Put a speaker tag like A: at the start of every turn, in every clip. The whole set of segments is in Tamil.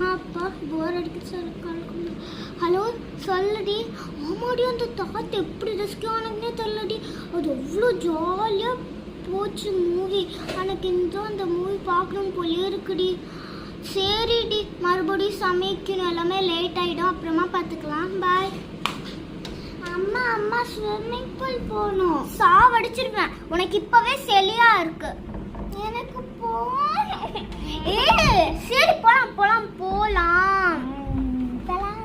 A: அப்பா போர் அடிக்க சார் ஹலோ சொல்லடி. ஆமாடி அந்த தாத்தா எப்படி ரசிக்கானே தெரியலடி. அது அவ்வளோ ஜாலியாக போச்சு மூவி. எனக்கு இந்த அந்த மூவி பார்க்கணும் போலே இருக்குடி. சரிடி மறுபடியும் சமைக்கணும், எல்லாமே லேட் ஆகிடும், அப்புறமா பார்த்துக்கலாம். பாய். அம்மா அம்மா ஸ்விம்மிங் பூல் போகணும். சாவடிச்சிருவேன், உனக்கு இப்போவே செலியா இருக்கு. எனக்கு சரி போலாம் போலாம் போலாம் போலாம்.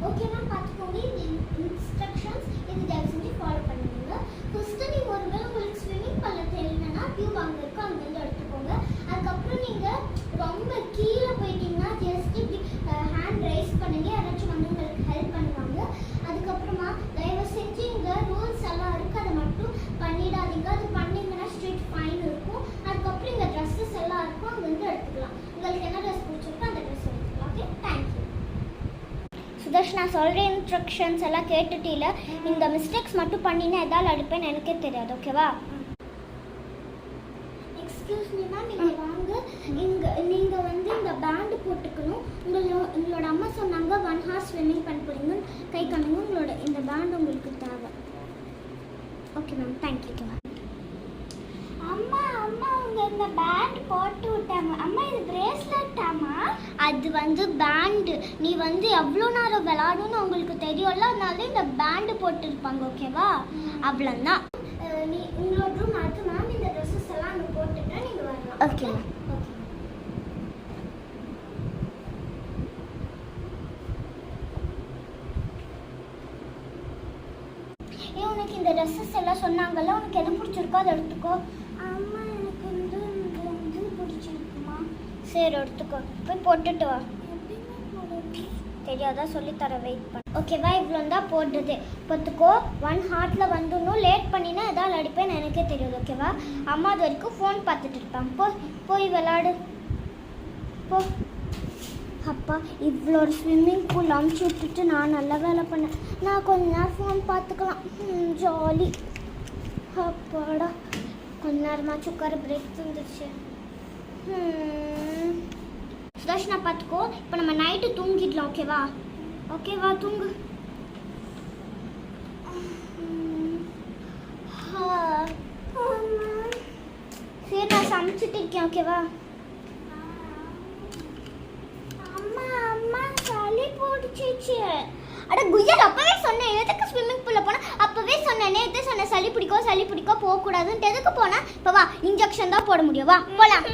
A: ஓகேவா பார்த்துக்கோங்க. இந்த இன்ஸ்ட்ரக்ஷன்ஸ் இது தயவு செஞ்சு ஃபாலோ பண்ணுங்க. ஃபர்ஸ்ட்டு நீங்கள் ஒருவேளை உங்களுக்கு ஸ்விம்மிங் பண்ண தெரியலன்னா டியூப் அங்கே இருக்கும், அங்கேருந்து எடுத்துக்கோங்க. அதுக்கப்புறம் நீங்கள் ரொம்ப கீழே போயிட்டீங்கன்னா ஜஸ்ட் இப்படி ஹேண்ட் ரைஸ் பண்ணுங்க, யாராச்சும் வந்து உங்களுக்கு ஹெல்ப் பண்ணுவாங்க. அதுக்கப்புறமா தயவு செஞ்சு இங்கே ரூல்ஸ் எல்லாம் இருக்குது, அதை மட்டும் பண்ணிடாதீங்க. அது பண்ணிங்கன்னா ஸ்ட்ரிக்ட் ஃபைன் இருக்கும். அதுக்கப்புறம் இங்கே ட்ரெஸ்ஸஸ் எல்லாம் இருக்கும், அங்கேருந்து எடுத்துக்கலாம். உங்களுக்கு என்ன ட்ரெஸ் பிடிச்சிருக்கோ அந்த ட்ரெஸ் எடுத்துக்கலாம். Okay, thank you. சுதர்ஷ், நான் சொல்கிற இன்ஸ்ட்ரக்ஷன்ஸ் எல்லாம் கேட்டுட்டில. இந்த மிஸ்டேக்ஸ் மட்டும் பண்ணினா எதால் அடிப்பேன்னு எனக்கே தெரியாது. ஓகேவா? எக்ஸ்கியூஸ் மீ மேம், நீங்கள் வாங்க. இங்கே நீங்கள் வந்து இந்த பேண்டு போட்டுக்கணும். உங்களோட அம்மா சொன்னாங்க 1 hour ஸ்விம்மிங் பண்ண போகிறீங்கன்னு கை காணுங்க. உங்களோட இந்த பேண்டு உங்களுக்கு தேவை. Okay ma'am, thank you ma'am. அம்மா அம்மா உங்க இந்த பேண்ட் போட்டு விட்டாங்க. அம்மா இது பிரேஸ்லெட்டாமா? அது வந்து பேண்டு. நீ வந்து எவ்வளோ நேரம் விளையாடணும்னு உங்களுக்கு தெரியும்ல, அதனால இந்த பேண்டு போட்டுருப்பாங்க. ஓகேவா? அவ்வளோதான். நீ உங்களோட ரூம் அது மேம். இந்த ட்ரெஸ்ஸஸ் எல்லாம் அங்கே போட்டுட்டா நீங்கள் வரலாம். Okay ma'am. உனக்கு இந்த ட்ரெஸ்ஸஸ் எல்லாம் சொன்னாங்கல்ல, உனக்கு எது பிடிச்சிருக்கோ அதை எடுத்துக்கோ. அம்மா எனக்கு வந்து இது பிடிச்சிருக்குமா? சரி எடுத்துக்கோ, போய் போட்டுட்டு வா. தெரியாதா சொல்லித்தர, வெயிட் பண்ண. ஓகேவா? இவ்வளோ தான் போடுறது. பார்த்துக்கோ, 1 hour வந்துடணும். லேட் பண்ணினா எதாவது அடிப்பேன்னு எனக்கே தெரியாது. ஓகேவா? அம்மா அது வரைக்கும் ஃபோன் பார்த்துட்டு இருப்பாங்க. போய் விளாடு போ. அப்பா இவ்வளோ ஒரு ஸ்விம்மிங் பூல் அமுச்சு விட்டுட்டு நான் நல்லா வேலை பண்ணேன். நான் கொஞ்ச நேரம் ஃபோன் பார்த்துக்கலாம், ஜாலி. அப்பாடா, கொஞ்ச நேரமாச்சும் உட்கார பிரேக் தந்துருச்சு. சுதர்ஷனா பார்த்துக்கோ, இப்போ நம்ம நைட்டு தூங்கிடலாம். ஓகேவா? ஓகேவா, தூங்கு. சரி நான் சமைச்சிட்டு இருக்கேன். ஓகேவா? அட குய்யல், அப்பவே சொன்னேன் எதுக்கு ஸ்விம்மிங் பூல்ல போனா? அப்பவே சொன்னேன், நேத்தே சொன்னேன் சளி பிடிக்கும் போக கூடாதுன்னு. எதுக்கு போனா? இப்போ வா, இன்ஜெக்ஷன் தான் போட முடியும். வா போலாம்.